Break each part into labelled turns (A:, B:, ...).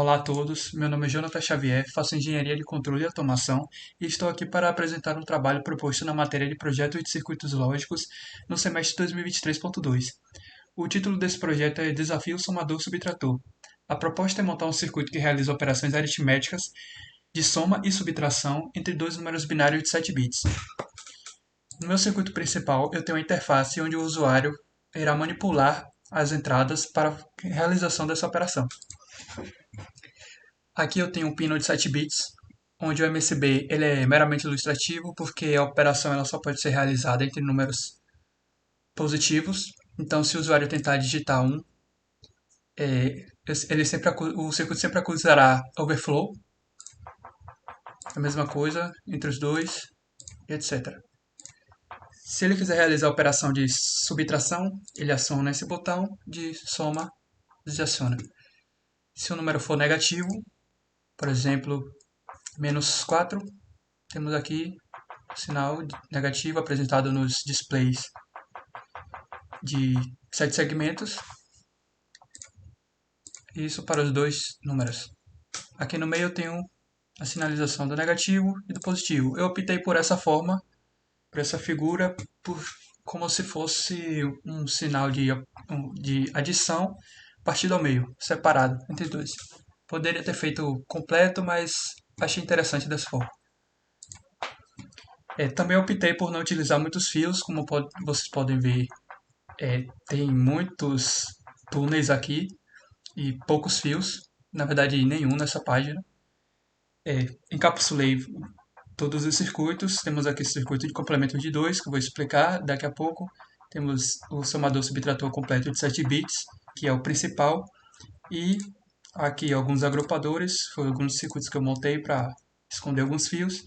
A: Olá a todos, meu nome é Jonathan Xavier, faço Engenharia de Controle e Automação e estou aqui para apresentar um trabalho proposto na matéria de Projetos de Circuitos Lógicos no semestre 2023.2. O título desse projeto é Desafio Somador Subtrator. A proposta é montar um circuito que realiza operações aritméticas de soma e subtração entre dois números binários de 7 bits. No meu circuito principal, eu tenho uma interface onde o usuário irá manipular as entradas para a realização dessa operação. Aqui eu tenho um pino de 7 bits, onde o MSB ele é meramente ilustrativo, porque a operação ela só pode ser realizada entre números positivos. Então, se o usuário tentar digitar um, o circuito sempre acusará overflow, a mesma coisa entre os dois, etc. Se ele quiser realizar a operação de subtração, ele aciona esse botão, de soma, desaciona. Se o número for negativo, por exemplo, menos 4, temos aqui o sinal negativo apresentado nos displays de 7 segmentos. Isso para os dois números. Aqui no meio eu tenho a sinalização do negativo e do positivo. Eu optei por essa forma, por essa figura, como se fosse um sinal de adição partido ao meio, separado entre os dois. Poderia ter feito completo, mas achei interessante dessa forma. Também optei por não utilizar muitos fios, como vocês podem ver, tem muitos túneis aqui e poucos fios, na verdade nenhum nessa página. Encapsulei todos os circuitos, temos aqui o circuito de complemento de 2, que eu vou explicar daqui a pouco. Temos o somador subtrator completo de 7 bits, que é o principal, e aqui alguns agrupadores, foram alguns circuitos que eu montei para esconder alguns fios,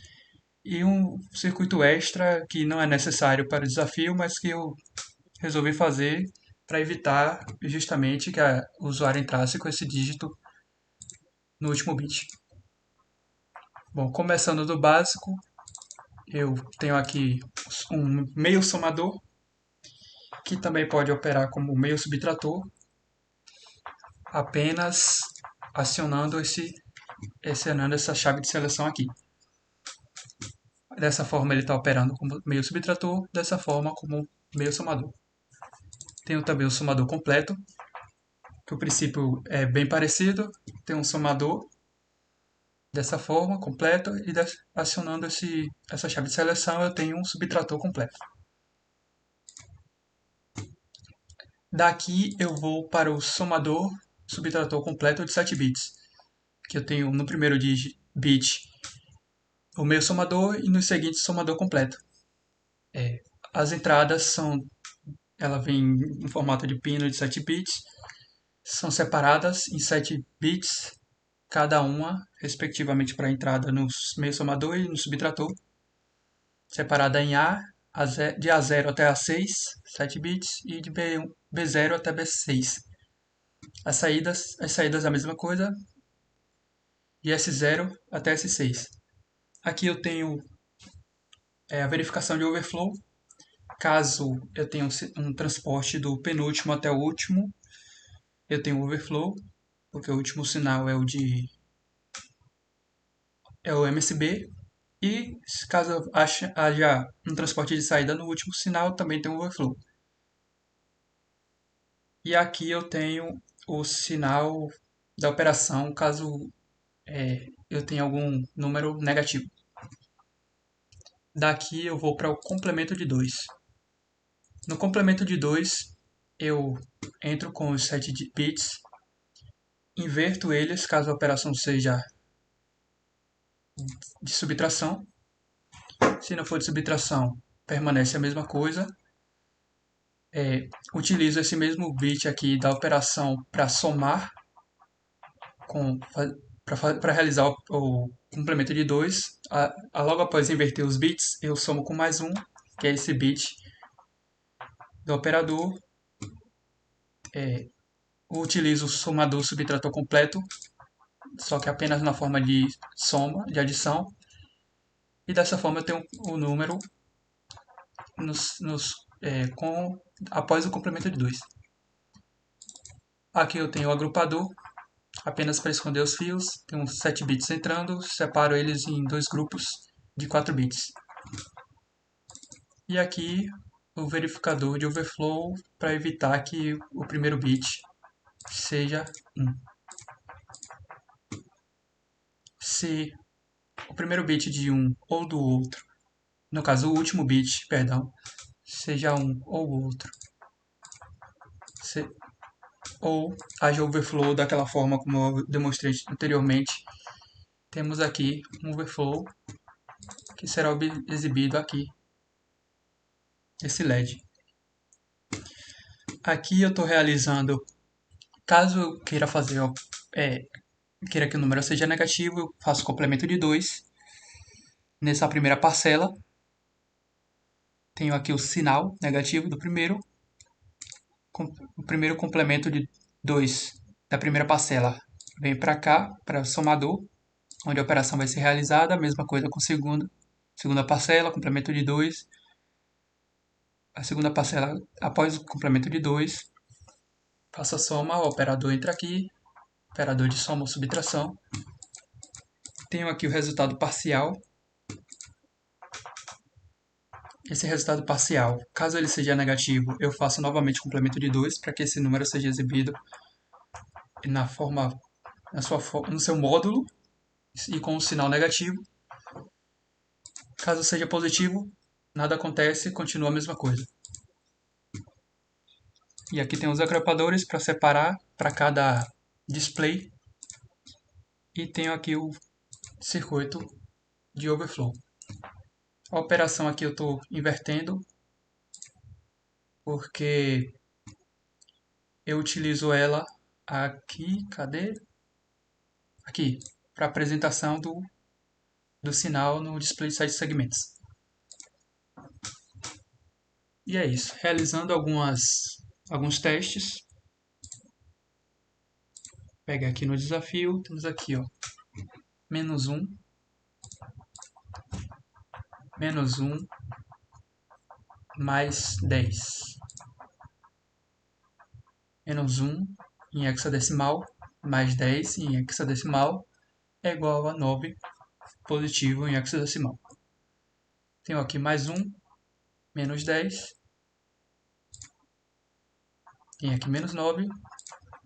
A: e um circuito extra que não é necessário para o desafio, mas que eu resolvi fazer para evitar justamente que o usuário entrasse com esse dígito no último bit. Bom, começando do básico, eu tenho aqui um meio somador, que também pode operar como meio subtrator, apenas acionando essa chave de seleção aqui. Dessa forma ele está operando como meio subtrator, dessa forma como meio somador. Tenho também o somador completo, que o princípio é bem parecido. Tem um somador dessa forma, completo, e acionando essa chave de seleção eu tenho um subtrator completo. Daqui eu vou para o somador subtrator completo de 7 bits, que eu tenho no primeiro bit o meio somador e no seguinte somador completo. As entradas ela vem em formato de pino de 7 bits, são separadas em 7 bits, cada uma, respectivamente, para a entrada no meio somador e no subtrator, separada em de A0 até A6, 7 bits, e de B0 até B6. As saídas a mesma coisa, de S0 até S6. Aqui eu tenho a verificação de overflow. Caso eu tenha um transporte do penúltimo até o último, eu tenho overflow, porque o último sinal é o MSB. E caso haja um transporte de saída no último sinal, também tem um overflow. E aqui eu tenho o sinal da operação, caso eu tenha algum número negativo. Daqui eu vou para o complemento de 2. No complemento de 2, eu entro com os 7 bits, inverto eles caso a operação seja de subtração. Se não for de subtração, permanece a mesma coisa. Utilizo esse mesmo bit aqui da operação para somar, para realizar o complemento de 2. Logo após inverter os bits, eu somo com mais um, que é esse bit do operador. Utilizo o somador subtrator completo, só que apenas na forma de soma, de adição. E dessa forma eu tenho o número após o complemento de 2. Aqui eu tenho o agrupador, apenas para esconder os fios. Tem uns 7 bits entrando, separo eles em dois grupos de 4 bits. E aqui o verificador de overflow para evitar que o primeiro bit seja 1. Se o primeiro bit de um ou do outro, no caso o último bit, perdão, seja um ou o outro, ou haja overflow daquela forma como eu demonstrei anteriormente, temos aqui um overflow que será exibido aqui, esse LED. Aqui eu estou realizando, caso eu queira fazer, queira que o número seja negativo, eu faço complemento de 2. Nessa primeira parcela, tenho aqui o sinal negativo do primeiro, o primeiro complemento de 2 da primeira parcela vem para cá, para o somador, onde a operação vai ser realizada, a mesma coisa com a segunda parcela, complemento de 2. A segunda parcela, após o complemento de 2, faço a soma, o operador entra aqui, operador de soma ou subtração. Tenho aqui o resultado parcial. Esse resultado parcial, caso ele seja negativo, eu faço novamente o complemento de 2 para que esse número seja exibido na forma, no seu módulo e com o sinal negativo. Caso seja positivo, nada acontece, continua a mesma coisa. E aqui tem os agrupadores para separar para cada display. E tenho aqui o circuito de overflow. A operação aqui eu estou invertendo, porque eu utilizo ela aqui, cadê? Aqui, para apresentação do sinal no display de 7 segmentos. E é isso, realizando alguns testes. Pega aqui no desafio, temos aqui, ó, menos 1, mais 10. Menos 1 em hexadecimal, mais 10 em hexadecimal, é igual a 9 positivo em hexadecimal. Tenho aqui mais 1, menos 10. Tenho aqui menos 9.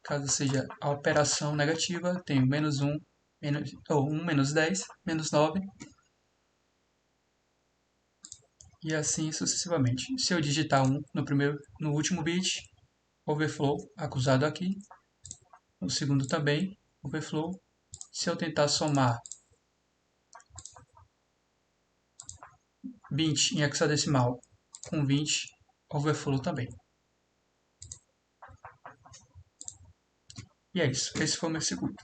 A: Caso seja a operação negativa, tenho menos 1, ou 1 menos 10, menos 9. E assim sucessivamente. Se eu digitar 1 no último bit, overflow acusado aqui. No segundo também, overflow. Se eu tentar somar 20 em hexadecimal com 20, overflow também. E é isso. Esse foi o meu segundo.